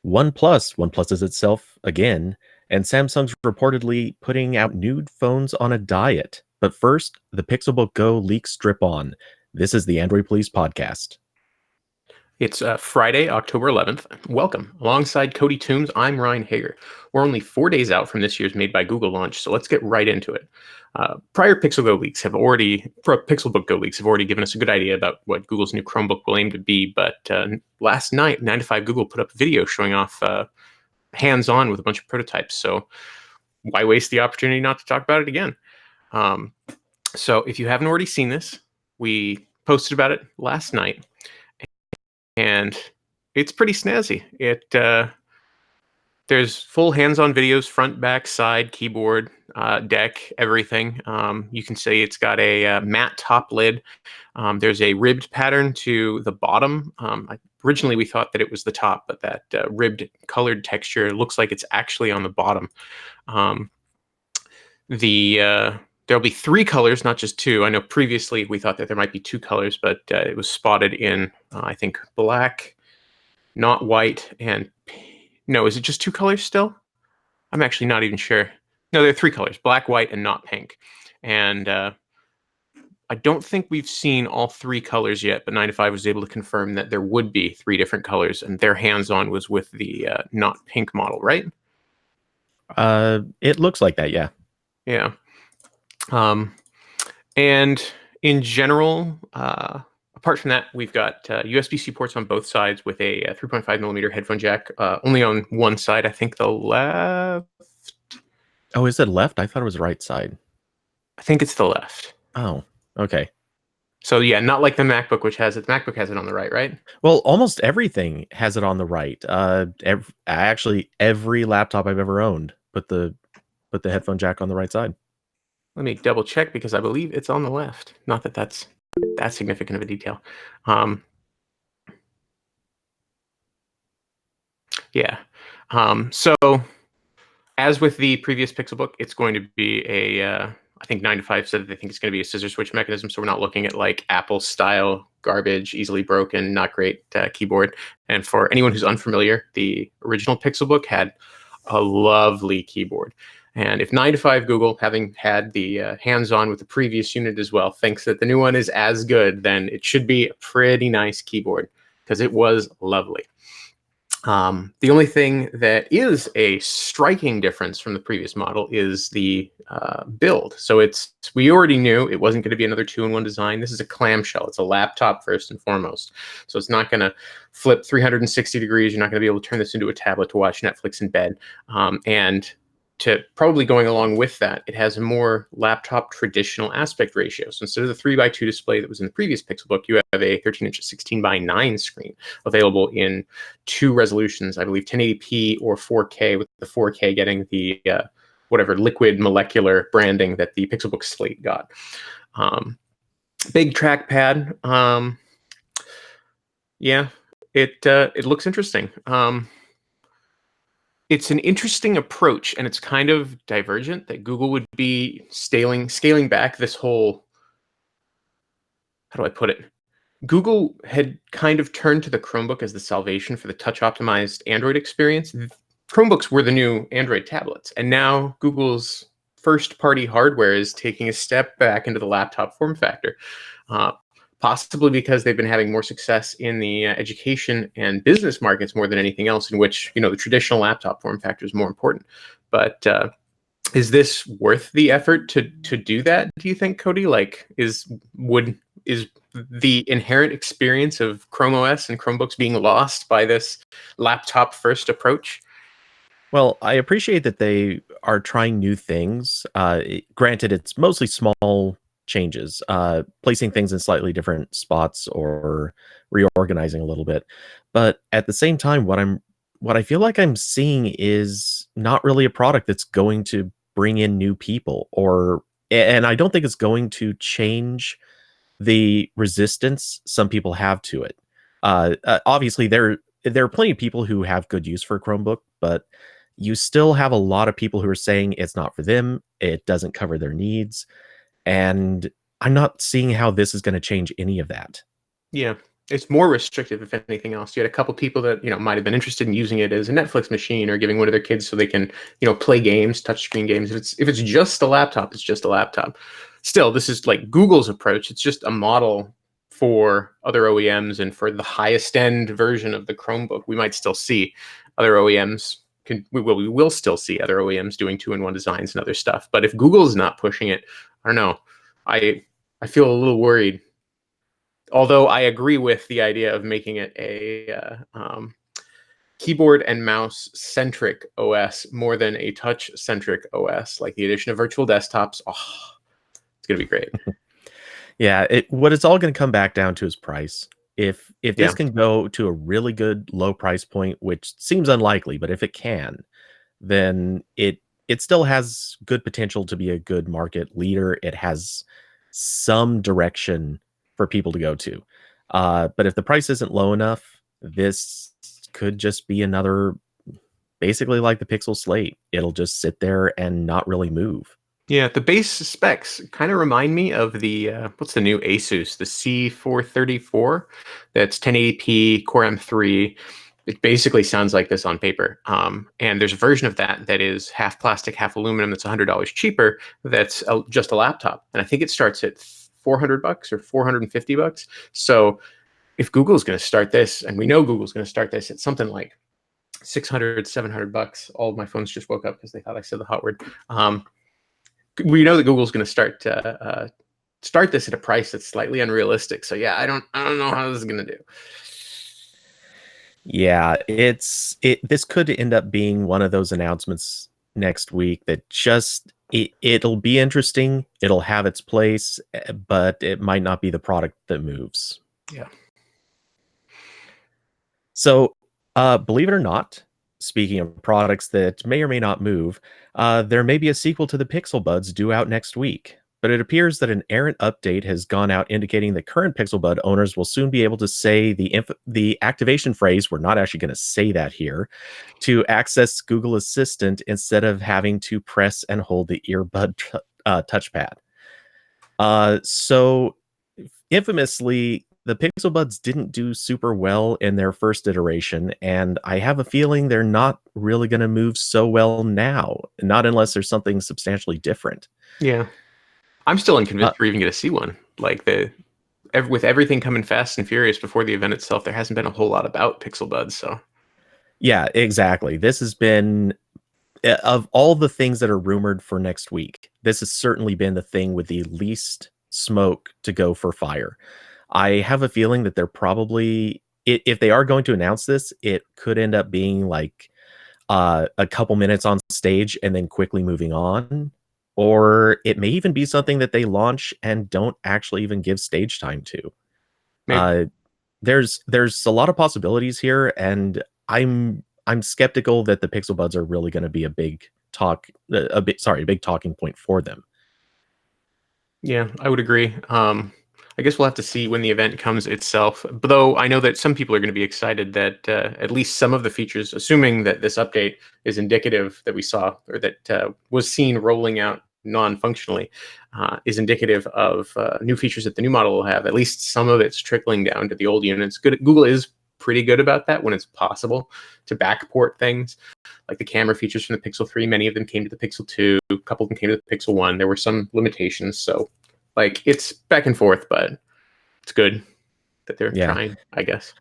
OnePlus is itself again, and Samsung's reportedly putting out new phones on a diet. But first, the Pixelbook Go leaks drip on. This is the Android Police podcast. It's Friday, October 11th. Welcome. Alongside Cody Toombs, I'm Ryan Hager. We're only 4 days out from this year's Made by Google launch, so let's get right into it. Prior Pixelbook Go leaks have already given us a good idea about what Google's new Chromebook will aim to be, but last night, 9 to 5 Google put up a video showing off hands-on with a bunch of prototypes, so why waste the opportunity not to talk about it again? So if you haven't already seen this, we posted about it last night, and it's pretty snazzy. There's full hands-on videos, front, back, side, keyboard, deck, everything. You can see it's got a matte top lid. There's a ribbed pattern to the bottom. Originally, we thought that it was the top, but that ribbed colored texture looks like it's actually on the bottom. There'll be 3 colors, not just 2. I know previously we thought that there might be 2 colors, but it was spotted in, I think, black, not white, and no, is it just 2 colors still? I'm actually not even sure. No, there are 3 colors, black, white, and not pink. And I don't think we've seen all 3 colors yet, but 9 to 5 was able to confirm that there would be 3 different colors, and their hands-on was with the not pink model, right? It looks like that, yeah. Yeah. And in general, apart from that, we've got USB-C ports on both sides with a 3.5 millimeter headphone jack, only on one side, I think the left. Oh, is it left? I thought it was right side. I think it's the left. Oh, okay. So yeah, not like the MacBook, which has it. The MacBook has it on the right, right? Well, almost everything has it on the right. Actually, every laptop I've ever owned put the headphone jack on the right side. Let me double check because I believe it's on the left. Not that that's that significant of a detail. Yeah. So as with the previous Pixelbook, it's going to be a, I think 9 to 5 said that they think it's going to be a scissor switch mechanism. So we're not looking at like Apple style garbage, easily broken, not great keyboard. And for anyone who's unfamiliar, the original Pixelbook had a lovely keyboard. And if 9 to 5 Google, having had the hands-on with the previous unit as well, thinks that the new one is as good, then it should be a pretty nice keyboard because it was lovely. The only thing that is a striking difference from the previous model is the build. So we already knew it wasn't going to be another 2-in-1 design. This is a clamshell. It's a laptop first and foremost. So it's not going to flip 360 degrees. You're not going to be able to turn this into a tablet to watch Netflix in bed. And to probably going along with that, it has a more laptop traditional aspect ratio. So instead of the 3:2 display that was in the previous Pixelbook, you have a 13-inch 16:9 screen available in 2 resolutions, I believe 1080p or 4K, with the 4K getting the whatever liquid molecular branding that the Pixelbook Slate got. Big trackpad. Yeah, it looks interesting. It's an interesting approach, and it's kind of divergent that Google would be scaling back this whole, how do I put it? Google had kind of turned to the Chromebook as the salvation for the touch-optimized Android experience. Chromebooks were the new Android tablets, and now Google's first-party hardware is taking a step back into the laptop form factor. Possibly because they've been having more success in the education and business markets more than anything else, in which, the traditional laptop form factor is more important. But is this worth the effort to do that, do you think, Cody? Like, is the inherent experience of Chrome OS and Chromebooks being lost by this laptop first approach? Well, I appreciate that they are trying new things. Granted, it's mostly small changes, placing things in slightly different spots or reorganizing a little bit. But at the same time, what I feel like I'm seeing is not really a product that's going to bring in new people, and I don't think it's going to change the resistance some people have to it. Obviously, there are plenty of people who have good use for a Chromebook, but you still have a lot of people who are saying it's not for them, it doesn't cover their needs. And I'm not seeing how this is going to change any of that. Yeah. It's more restrictive, if anything else. You had a couple people that might have been interested in using it as a Netflix machine or giving one of their kids so they can play games, touchscreen games. If it's just a laptop, it's just a laptop. Still, this is like Google's approach. It's just a model for other OEMs, and for the highest end version of the Chromebook, we might still see other OEMs. We will still see other OEMs doing two-in-one designs and other stuff. But if Google's not pushing it, I don't know. I feel a little worried. Although I agree with the idea of making it a keyboard and mouse centric OS more than a touch centric OS, like the addition of virtual desktops. Oh, it's gonna be great. Yeah, what it's all gonna come back down to is price. If this Yeah, can go to a really good low price point, which seems unlikely, but if it can, then it still has good potential to be a good market leader. It has some direction for people to go to. But if the price isn't low enough, this could just be another basically like the Pixel Slate. It'll just sit there and not really move. yeah. The base specs kind of remind me of the what's the new Asus, the C434. That's 1080p Core M3. It basically sounds like this on paper. And there's a version of that is half plastic, half aluminum. That's $100 cheaper. That's just a laptop, and I think it starts at $400 or $450. So if Google's going to start this, and we know Google's going to start this at something like 600, $700. All of my phones just woke up because they thought I said the hot word. We know that Google's going to start this at a price that's slightly unrealistic. So yeah, I don't know how this is going to do. Yeah, this could end up being one of those announcements next week that just it'll be interesting, it'll have its place, but it might not be the product that moves. Yeah. So, believe it or not, speaking of products that may or may not move, there may be a sequel to the Pixel Buds due out next week. But it appears that an errant update has gone out indicating that current Pixel Bud owners will soon be able to say the activation phrase, we're not actually going to say that here, to access Google Assistant instead of having to press and hold the earbud touchpad. So infamously, the Pixel Buds didn't do super well in their first iteration, and I have a feeling they're not really going to move so well now, not unless there's something substantially different. Yeah. I'm still Uh, unconvinced we're even going to see one. Like with everything coming fast and furious before the event itself, there hasn't been a whole lot about Pixel Buds. So yeah, exactly. This has been of all the things that are rumored for next week, this has certainly been the thing with the least smoke to go for fire. I have a feeling that they're probably if they are going to announce this, it could end up being like a couple minutes on stage and then quickly moving on, or it may even be something that they launch and don't actually even give stage time to. maybe. Uh, there's a lot of possibilities here, and I'm skeptical that the Pixel Buds are really going to be a big a big talking point for them. Yeah, I would agree. I guess we'll have to see when the event comes itself. But though I know that some people are going to be excited that at least some of the features, assuming that this update is indicative that we saw or that was seen rolling out non-functionally, is indicative of new features that the new model will have. At least some of it's trickling down to the old units. Google is pretty good about that when it's possible to backport things. Like the camera features from the Pixel 3, many of them came to the Pixel 2, a couple of them came to the Pixel 1. There were some limitations. So, like, it's back and forth, but it's good that they're Yeah. trying, I guess.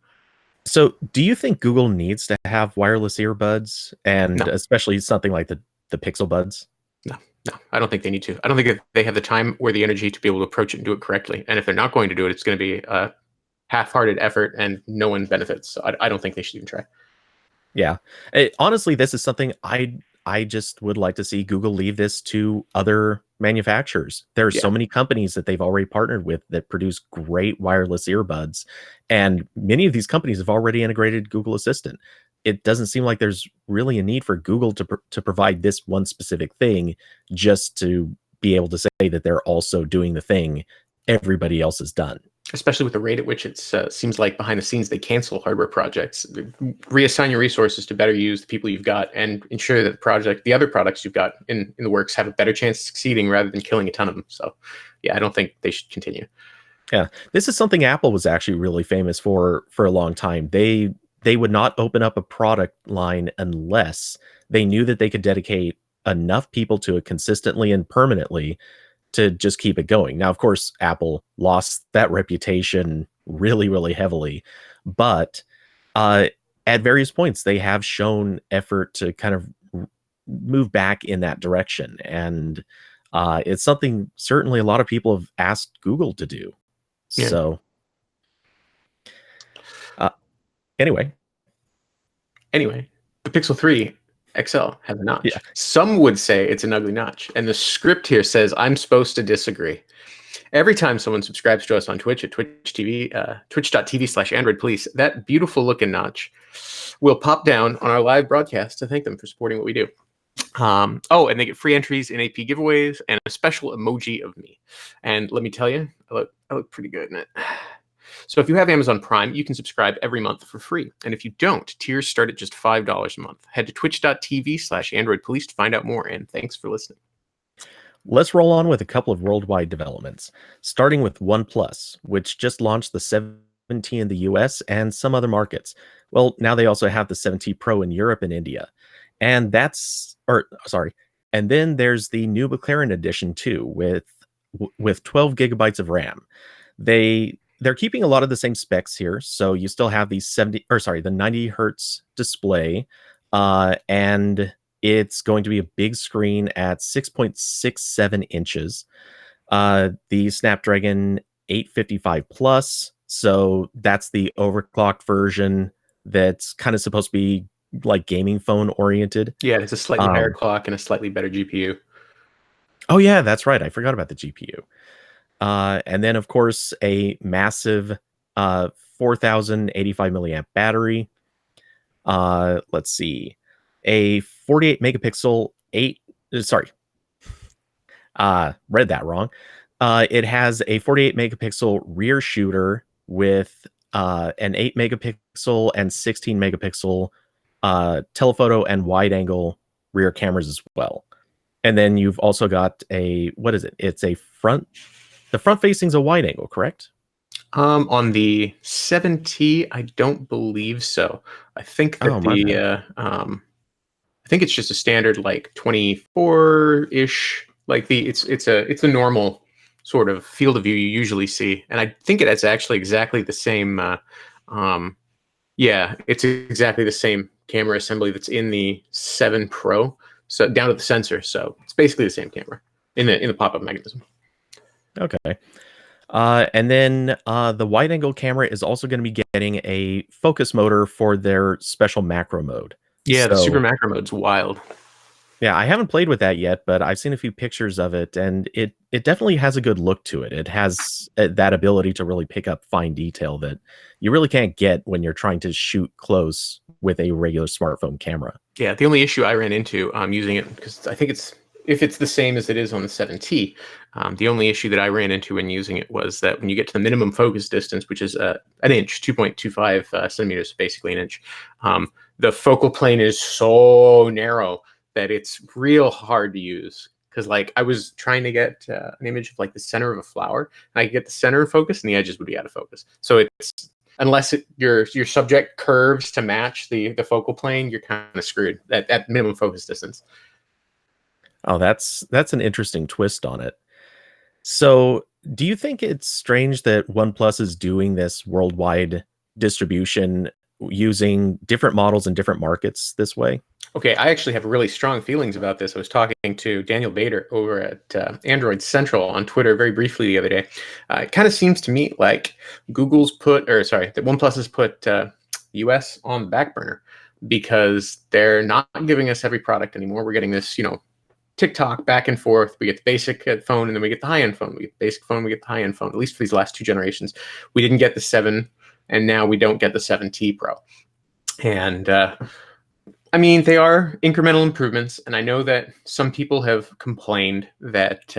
So, do you think Google needs to have wireless earbuds, and No, especially something like the Pixel Buds? no, no. I don't think they need to. I don't think that they have the time or the energy to be able to approach it and do it correctly. And if they're not going to do it, it's going to be a half-hearted effort and no one benefits. So I don't think they should even try. Yeah. Honestly, this is something I just would like to see Google leave this to other manufacturers. There are Yeah. so many companies that they've already partnered with that produce great wireless earbuds, and many of these companies have already integrated Google Assistant. It doesn't seem like there's really a need for Google to provide this one specific thing just to be able to say that they're also doing the thing everybody else has done. Especially with the rate at which it seems like behind the scenes they cancel hardware projects. Reassign your resources to better use the people you've got and ensure that the other products you've got in the works have a better chance of succeeding rather than killing a ton of them. So yeah, I don't think they should continue. Yeah, this is something Apple was actually really famous for a long time. They would not open up a product line unless they knew that they could dedicate enough people to it consistently and permanently to just keep it going. Now, of course, Apple lost that reputation really, really heavily, but uh, at various points, they have shown effort to kind of move back in that direction, and it's something certainly a lot of people have asked Google to do. Yeah. So, uh, anyway, Anyway, the Pixel 3 XL has a yeah. notch. Some would say it's an ugly notch, and the script here says I'm supposed to disagree. Every time someone subscribes to us on Twitch at twitch.tv/Android Police, that beautiful looking notch will pop down on our live broadcast to thank them for supporting what we do. Oh, and they get free entries in AP giveaways and a special emoji of me. And let me tell you, I look pretty good in it. So if you have Amazon Prime, you can subscribe every month for free. And if you don't, tiers start at just $5 a month. Head to twitch.tv/Android Police to find out more. And thanks for listening. Let's roll on with a couple of worldwide developments, starting with OnePlus, which just launched the 7T in the US and some other markets. Well, now they also have the 7T Pro in Europe and India. And and then there's the new McLaren edition too, with 12 gigabytes of RAM. They're keeping a lot of the same specs here, so you still have the 90 hertz display, and it's going to be a big screen at 6.67 inches. The Snapdragon 855 Plus, so that's the overclocked version that's kind of supposed to be like gaming phone oriented. Yeah, it's a slightly higher clock and a slightly better GPU. Oh yeah, that's right. I forgot about the GPU. And then of course a massive 4085 milliamp battery. Let's see, a 48 megapixel read that wrong. It has a 48 megapixel rear shooter with an 8 megapixel and 16 megapixel telephoto and wide angle rear cameras as well. And then you've also got what is it? It's the front facing is a wide angle, correct? On the 7T, I don't believe so. I think that My bad. I think it's just a standard like 24-ish. Like it's a normal sort of field of view you usually see, and I think it's actually exactly the same. Yeah, it's exactly the same camera assembly that's in the 7 Pro, so down to the sensor. So it's basically the same camera in the pop-up mechanism. Okay. And then the wide angle camera is also going to be getting a focus motor for their special macro mode. Yeah, the super So macro mode's wild. yeah, I haven't played with that yet, but I've seen a few pictures of it, and it definitely has a good look to it. It has that ability to really pick up fine detail that you really can't get when you're trying to shoot close with a regular smartphone camera. Yeah, the only issue I ran into using it, because I think if it's the same as it is on the 7T, the only issue that I ran into when using it was that when you get to the minimum focus distance, which is an inch, 2.25 centimeters, basically an inch, the focal plane is so narrow that it's real hard to use. Because like I was trying to get an image of like the center of a flower, and I could get the center in focus, and the edges would be out of focus. So it's unless your subject curves to match the focal plane, you're kind of screwed at minimum focus distance. Oh, that's an interesting twist on it. So, do you think it's strange that OnePlus is doing this worldwide distribution using different models in different markets this way? Okay, I actually have really strong feelings about this. I was talking to Daniel Bader over at Android Central on Twitter very briefly the other day. It kind of seems to me like that OnePlus has put US on the back burner because they're not giving us every product anymore. We're getting this, TikTok back and forth. We get the basic phone, and then we get the high-end phone. We get the basic phone, we get the high-end phone. At least for these last two generations, we didn't get the 7, and now we don't get the 7T Pro. And I mean, they are incremental improvements, and I know that some people have complained that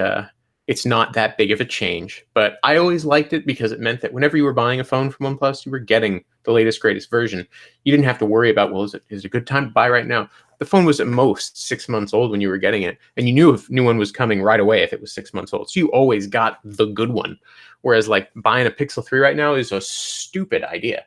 it's not that big of a change, but I always liked it because it meant that whenever you were buying a phone from OnePlus, you were getting the latest, greatest version. You didn't have to worry about, well, is it a good time to buy right now? the phone was at most 6 months old when you were getting it, and you knew if new one was coming right away if it was 6 months old. So you always got the good one. Whereas like buying a Pixel 3 right now is a stupid idea.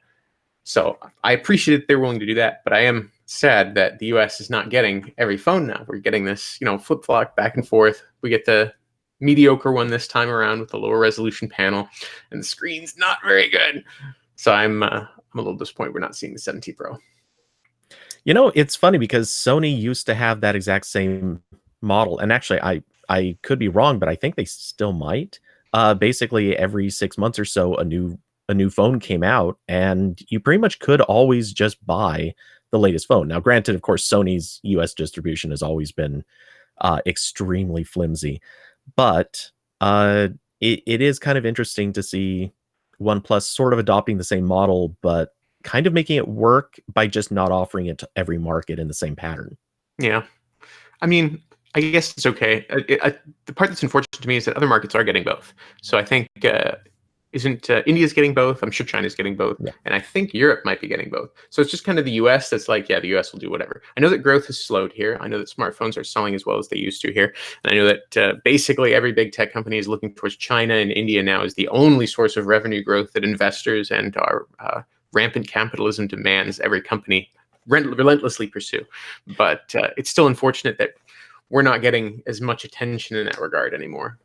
So I appreciate that they're willing to do that, but I am sad that the US is not getting every phone now. We're getting this, flip flop back and forth. We get the mediocre one this time around with the lower resolution panel, and the screen's not very good. So I'm a little disappointed we're not seeing the 7T Pro. It's funny because Sony used to have that exact same model, and actually, I could be wrong, but I think they still might. Basically, every 6 months or so, a new phone came out, and you pretty much could always just buy the latest phone. Now, granted, of course, Sony's US distribution has always been extremely flimsy, but it is kind of interesting to see OnePlus sort of adopting the same model, but kind of making it work by just not offering it to every market in the same pattern. Yeah. I mean, I guess it's okay. The part that's unfortunate to me is that other markets are getting both. So I think isn't India's getting both? I'm sure China's getting both, Yeah. and I think Europe might be getting both. So it's just kind of the U.S. that's like, yeah, the U.S. will do whatever. I know that growth has slowed here. I know that smartphones are selling as well as they used to here, and I know that basically every big tech company is looking towards China, and India now is the only source of revenue growth that investors and our rampant capitalism demands every company relentlessly pursue. But it's still unfortunate that we're not getting as much attention in that regard anymore.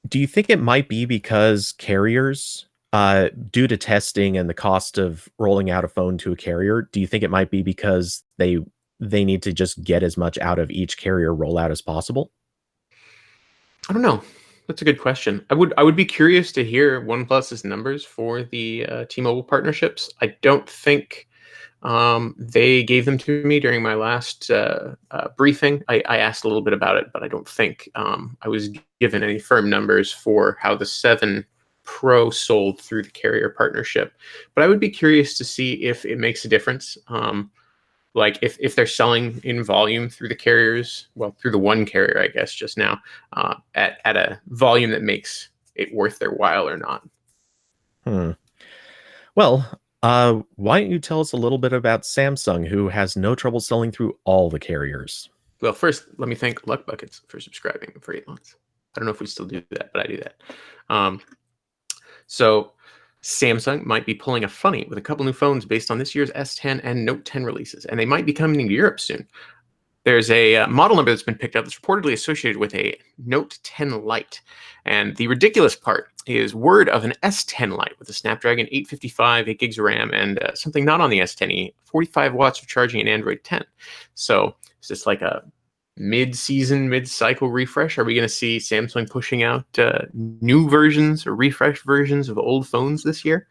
Do you think it might be because carriers, due to testing and the cost of rolling out a phone to a carrier, do you think it might be because they need to just get as much out of each carrier rollout as possible? I don't know. That's a good question. I would be curious to hear OnePlus's numbers for the T-Mobile partnerships. I don't think they gave them to me during my last briefing. I asked a little bit about it, but I don't think I was given any firm numbers for how the 7 Pro sold through the carrier partnership. But I would be curious to see if it makes a difference. Like if they're selling in volume through the carriers, well, through the one carrier, I guess, just now, at a volume that makes it worth their while or not. Hmm. Well, why don't you tell us a little bit about Samsung, who has no trouble selling through all the carriers? Well, first, let me thank Luck Buckets for subscribing for 8 months. I don't know if we still do that, but I do that. So Samsung might be pulling a funny with a couple new phones based on this year's S10 and Note 10 releases, and they might be coming to Europe soon. There's a model number that's been picked up that's reportedly associated with a Note 10 Lite. And the ridiculous part is word of an S10 Lite with a Snapdragon 855, 8 gigs of RAM, and something not on the S10e, 45 watts of charging and Android 10. So is this like a mid-season, mid-cycle refresh? Are we going to see Samsung pushing out new versions or refreshed versions of old phones this year?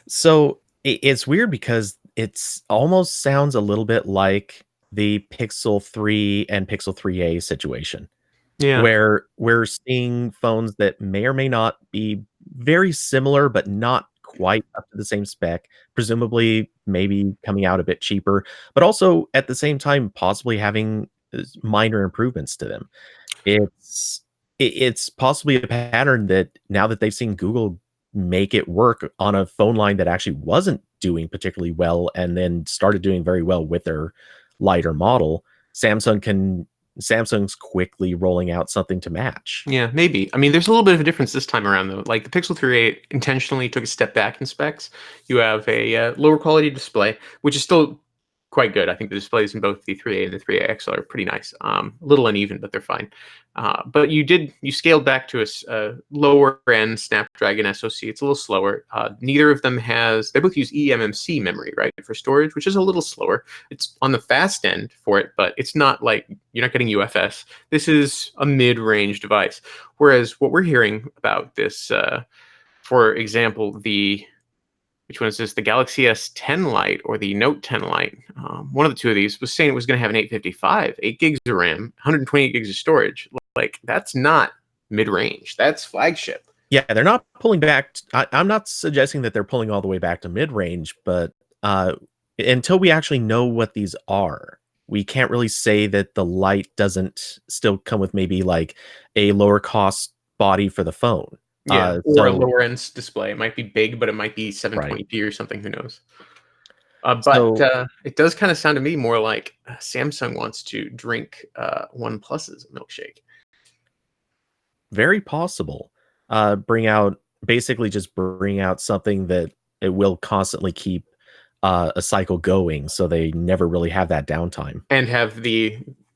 So it's weird because it's almost sounds a little bit like the Pixel 3 and Pixel 3a situation, Yeah. where we're seeing phones that may or may not be very similar, but not quite up to the same spec, presumably maybe coming out a bit cheaper, but also at the same time possibly having minor improvements to them. It's possibly a pattern that now that they've seen Google make it work on a phone line that actually wasn't doing particularly well and then started doing very well with their lighter model, Samsung's quickly rolling out something to match. Yeah, maybe. I mean, there's a little bit of a difference this time around, though. Like the Pixel 3a intentionally took a step back in specs. You have a lower quality display, which is still quite good. I think the displays in both the 3a and the 3a XL are pretty nice. A little uneven, but they're fine. But you scaled back to a lower end Snapdragon SoC. It's a little slower. Neither of them they both use eMMC memory, right, for storage, which is a little slower. It's on the fast end for it, but it's not like you're not getting UFS. This is a mid-range device. Whereas what we're hearing about this, for example, which one is this? The Galaxy S10 Lite or the Note 10 Lite? One of the two of these was saying it was going to have an 855, 8 gigs of RAM, 128 gigs of storage. Like, that's not mid-range. That's flagship. Yeah, they're not pulling back. I'm not suggesting that they're pulling all the way back to mid-range, but until we actually know what these are, we can't really say that the Lite doesn't still come with maybe like a lower cost body for the phone. Yeah, or a So lower end display. It might be big, but it might be right. 720p or something. Who knows? But So it does kind of sound to me more like Samsung wants to drink OnePlus's milkshake. very possible. Bring out something that it will constantly keep a cycle going, so they never really have that downtime. And have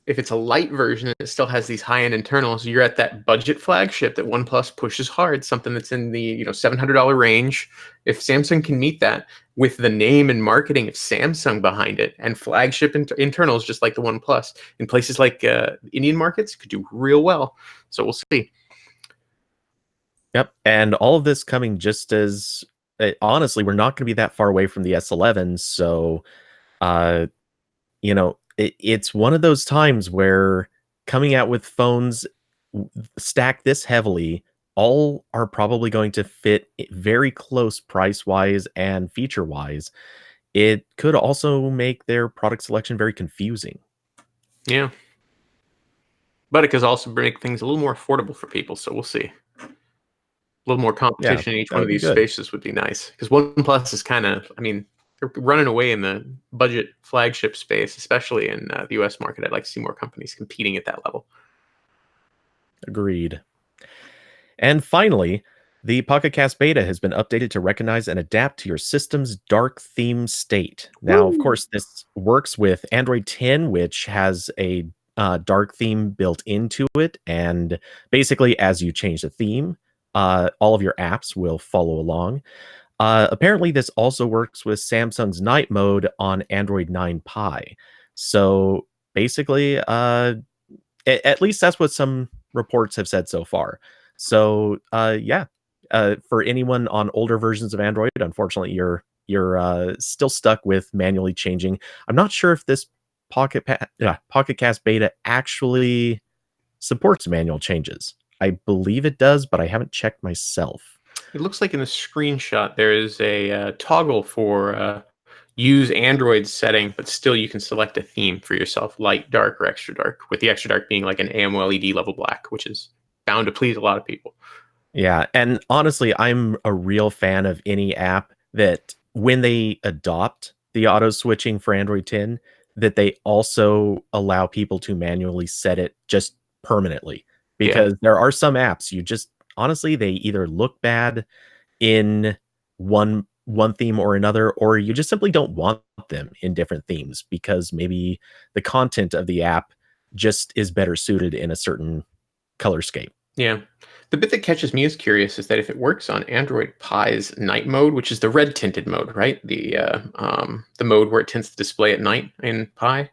if it's a light version, it still has these high-end internals. You're at that budget flagship that OnePlus pushes hard, something that's in the $700 range. If Samsung can meet that with the name and marketing of Samsung behind it, and flagship internals just like the OnePlus in places like Indian markets, could do real well. So we'll see. Yep, and all of this coming just as honestly, we're not going to be that far away from the S11, so uh, it's one of those times where coming out with phones stacked this heavily, all are probably going to fit very close price wise and feature wise. It could also make their product selection very confusing. Yeah. But it could also make things a little more affordable for people. So we'll see. A little more Yeah, competition in each that one of would be these good. spaces would be nice. Because OnePlus is kind of, I mean, they're running away in the budget flagship space, especially in the US market. I'd like to see more companies competing at that level. Agreed. And finally, the Pocket Cast Beta has been updated to recognize and adapt to your system's dark theme state. Now, of Woo! course, this works with Android 10, which has a dark theme built into it. And basically, as you change the theme, all of your apps will follow along. Apparently, this also works with Samsung's night mode on Android 9 Pie. So basically, at least that's what some reports have said so far. So, yeah, for anyone on older versions of Android, unfortunately, you're still stuck with manually changing. I'm not sure if this Pocket Cast Beta actually supports manual changes. I believe it does, but I haven't checked myself. It looks like in the screenshot there is a toggle for use Android setting, but still you can select a theme for yourself, light, dark, or extra dark, with the extra dark being like an AMOLED level black, which is bound to please a lot of people. Yeah, and honestly, I'm a real fan of any app that when they adopt the auto switching for Android 10, that they also allow people to manually set it just permanently. Yeah. Because there are some apps you just honestly, they either look bad in one theme or another, or you just simply don't want them in different themes because maybe the content of the app just is better suited in a certain color scheme. Yeah. The bit that catches me as curious is that if it works on Android Pie's night mode, which is the red tinted mode, right? The mode where it tends to display at night in Pie.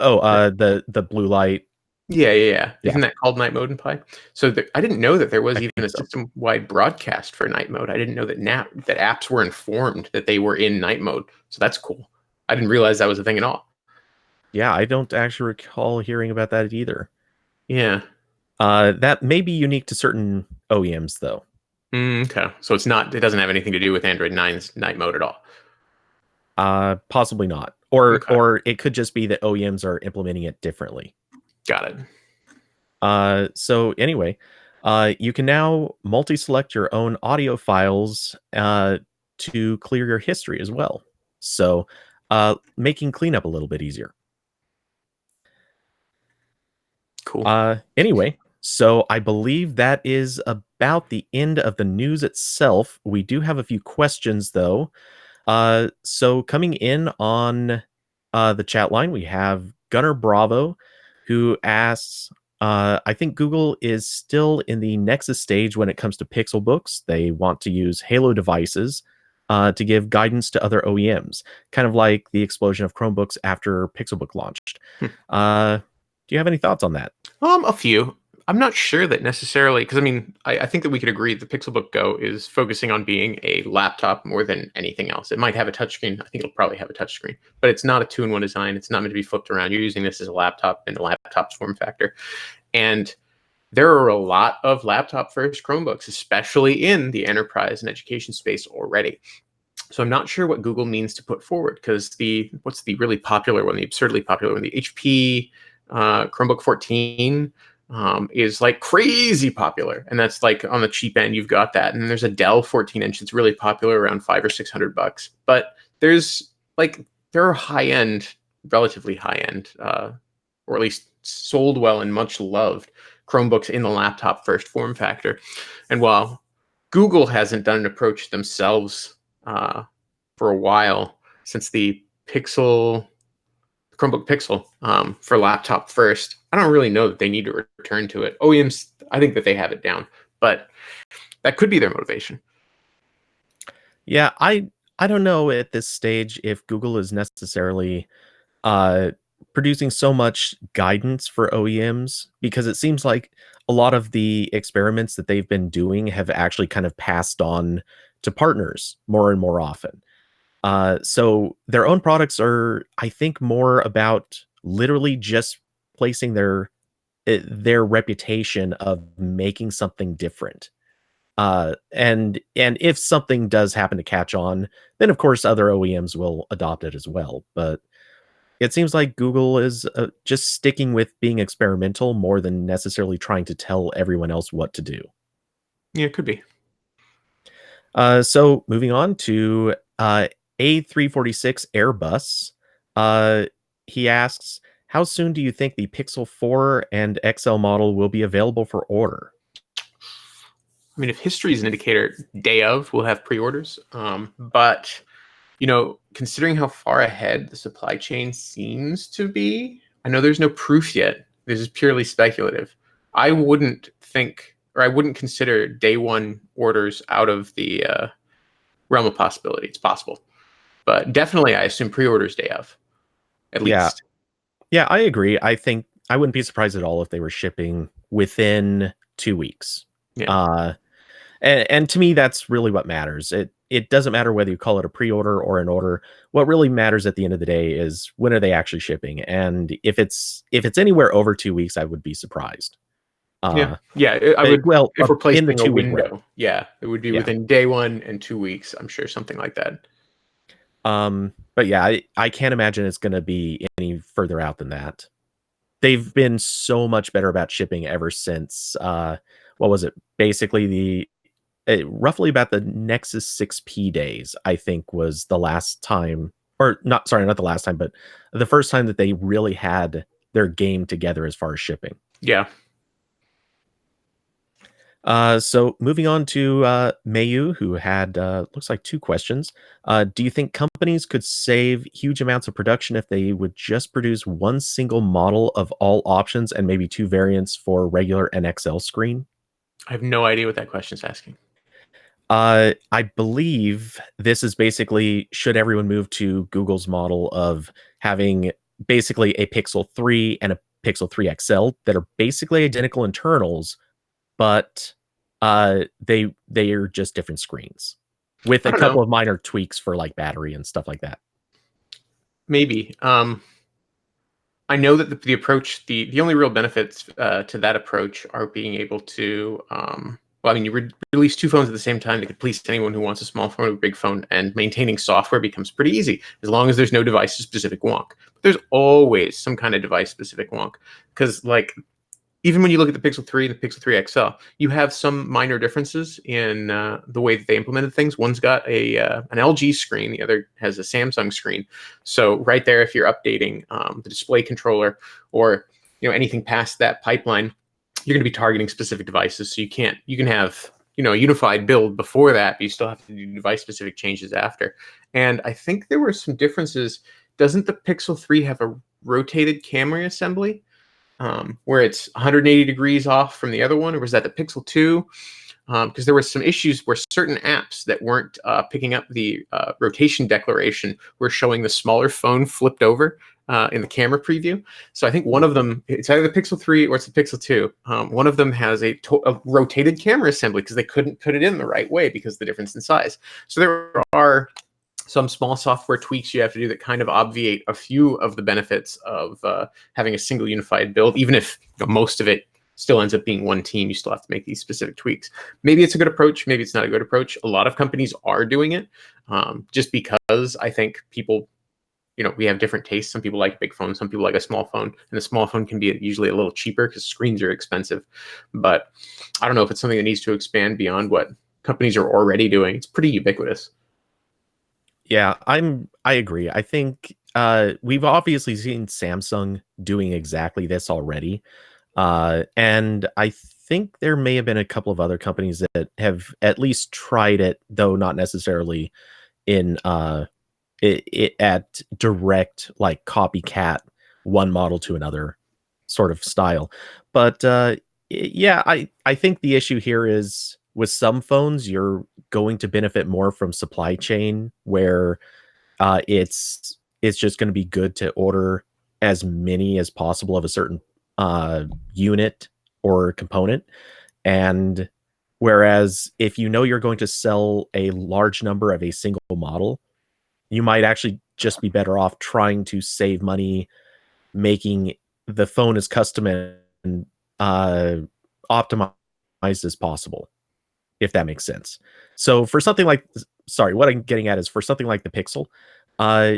Oh, the blue light. Yeah. Yeah, Isn't that called night mode in Pie? So I didn't know that there was I even think a so. system-wide broadcast for night mode. I didn't know that that apps were informed that they were in night mode. So that's cool. I didn't realize that was a thing at all. Yeah, I don't actually recall hearing about that either. Yeah. That may be unique to certain OEMs, though. Okay. So it doesn't have anything to do with Android 9's night mode at all. Possibly not, or Okay. it could just be that OEMs are implementing it differently. Got it. So anyway, you can now multi-select your own audio files to clear your history as well. So, making cleanup a little bit easier. Cool. Anyway, so I believe that is about the end of the news itself. We do have a few questions though. So coming in on the chat line, we have Gunnar Bravo, who asks, I think Google is still in the Nexus stage when it comes to Pixelbooks. They want to use Halo devices to give guidance to other OEMs, kind of like the explosion of Chromebooks after Pixelbook launched. Hmm. Do you have any thoughts on that? A few. I'm not sure that necessarily, because I mean, I think that we could agree the Pixelbook Go is focusing on being a laptop more than anything else. It might have a touchscreen. I think it'll probably have a touchscreen, but it's not a two-in-one design. It's not meant to be flipped around. You're using this as a laptop in the laptop's form factor. And there are a lot of laptop-first Chromebooks, especially in the enterprise and education space already. So I'm not sure what Google means to put forward, because what's the really popular one, the absurdly popular one, the HP Chromebook 14 is like crazy popular, and that's like on the cheap end. You've got that, and then there's a Dell 14-inch that's really popular, around $500 or $600. But there's like there are high end, relatively high end, or at least sold well and much loved Chromebooks in the laptop first form factor. And while Google hasn't done an approach themselves for a while, since the Chromebook Pixel for laptop first, I don't really know that they need to return to it. OEMs, I think that they have it down, but that could be their motivation. Yeah, I don't know at this stage if Google is necessarily uh, producing so much guidance for OEMs because it seems like a lot of the experiments that they've been doing have actually kind of passed on to partners more and more often. So their own products are, I think, more about literally just placing their reputation of making something different. And if something does happen to catch on, then of course other OEMs will adopt it as well. But it seems like Google is just sticking with being experimental more than necessarily trying to tell everyone else what to do. Yeah, it could be. So moving on to A346 Airbus, uh, he asks, how soon do you think the Pixel 4 and XL model will be available for order? I mean, if history is an indicator, day of we'll have pre-orders. But considering how far ahead the supply chain seems to be, I know there's no proof yet. This is purely speculative. I wouldn't think, or I wouldn't consider day one orders out of the realm of possibility. It's possible, but definitely, I assume pre-orders day of, at Yeah, least. yeah, I agree. I think I wouldn't be surprised at all if they were shipping within 2 weeks. Yeah, Uh, and to me, that's really what matters. It doesn't matter whether you call it a pre-order or an order. What really matters at the end of the day is when are they actually shipping. And if it's anywhere over 2 weeks, I would be surprised. yeah, Uh, yeah. I would, well, if we're in the placing a 2 week realm. window. Yeah, it would be Yeah. within day one and 2 weeks. I'm sure something like that. But yeah, I can't imagine it's going to be any further out than that. They've been so much better about shipping ever since. What was it? Basically, roughly about the Nexus 6P days, I think, was the last time, or not, sorry, not the last time, but the first time that they really had their game together as far as shipping. Yeah, So moving on to Mayu, who had looks like two questions. Do you think companies could save huge amounts of production if they would just produce one single model of all options and maybe two variants for regular and XL screen? I have no idea what that question is asking. I believe this is basically should everyone move to Google's model of having basically a Pixel 3 and a Pixel 3 XL that are basically identical internals, but they are just different screens with I a don't know. couple of minor tweaks for like battery and stuff like that. Maybe. I know that the approach, the only real benefits to that approach are being able to, well, I mean, you release two phones at the same time that could please anyone who wants a small phone or a big phone, and maintaining software becomes pretty easy as long as there's no device-specific wonk. But there's always some kind of device-specific wonk because, like, even when you look at the Pixel 3 and the Pixel 3 XL, you have some minor differences in the way that they implemented things. One's got an LG screen, the other has a Samsung screen. So right there, if you're updating the display controller or anything past that pipeline, you're going to be targeting specific devices. So you can have a unified build before that, but you still have to do device specific changes after. And I think there were some differences. Doesn't the Pixel 3 have a rotated camera assembly? Where it's 180 degrees off from the other one, or was that the Pixel 2? Because there were some issues where certain apps that weren't picking up the rotation declaration were showing the smaller phone flipped over in the camera preview. So I think one of them, it's either the Pixel 3 or it's the Pixel 2. One of them has a rotated camera assembly because they couldn't put it in the right way because of the difference in size. So there are some small software tweaks you have to do that kind of obviate a few of the benefits of having a single unified build, even if most of it still ends up being one team. You still have to make these specific tweaks. Maybe it's a good approach. Maybe it's not a good approach. A lot of companies are doing it just because I think people, we have different tastes. Some people like a big phone. Some people like a small phone. And a small phone can be usually a little cheaper because screens are expensive. But I don't know if it's something that needs to expand beyond what companies are already doing. It's pretty ubiquitous. Yeah, I agree. I think we've obviously seen Samsung doing exactly this already. And I think there may have been a couple of other companies that have at least tried it, though not necessarily in at direct like copycat one model to another sort of style. But yeah, I think the issue here is with some phones you're going to benefit more from supply chain where it's just going to be good to order as many as possible of a certain unit or component. And whereas if you know you're going to sell a large number of a single model, you might actually just be better off trying to save money making the phone as custom and uh, optimized as possible, if that makes sense. So for something like, sorry, what I'm getting at is for something like the Pixel, uh,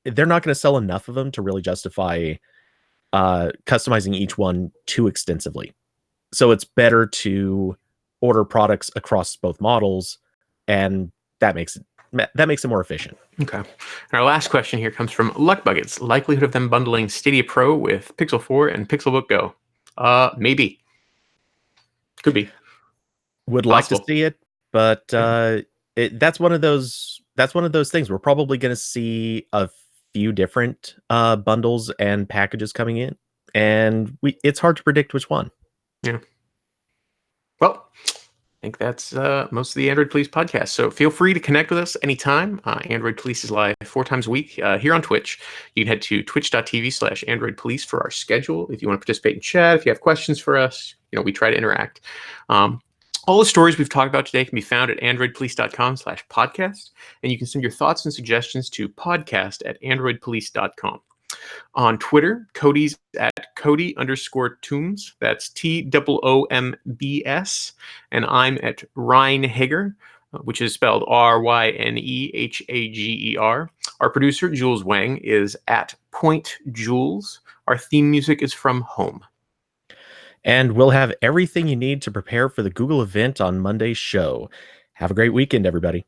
they're not going to sell enough of them to really justify customizing each one too extensively. So it's better to order products across both models, and that makes it more efficient. Okay. And our last question here comes from Luck Buckets. Likelihood of them bundling Stadia Pro with Pixel 4 and Pixelbook Go? Maybe. Could be. Would like to Possible. see it, but Yeah. that's one of those things. We're probably going to see a few different bundles and packages coming in, and it's hard to predict which one. Yeah. Well, I think that's most of the Android Police podcast. So feel free to connect with us anytime. Android Police is live 4 times a week here on Twitch. You can head to twitch.tv/Android Police for our schedule. If you want to participate in chat, if you have questions for us, we try to interact. All the stories we've talked about today can be found at androidpolice.com/podcast. And you can send your thoughts and suggestions to podcast@androidpolice.com. On Twitter, Cody's at Cody_Toombs. That's TOOMBS. And I'm at Reinhager, which is spelled RYNEHAGER. Our producer, Jules Wang, is at Point Jules. Our theme music is from Home. And we'll have everything you need to prepare for the Google event on Monday's show. Have a great weekend, everybody.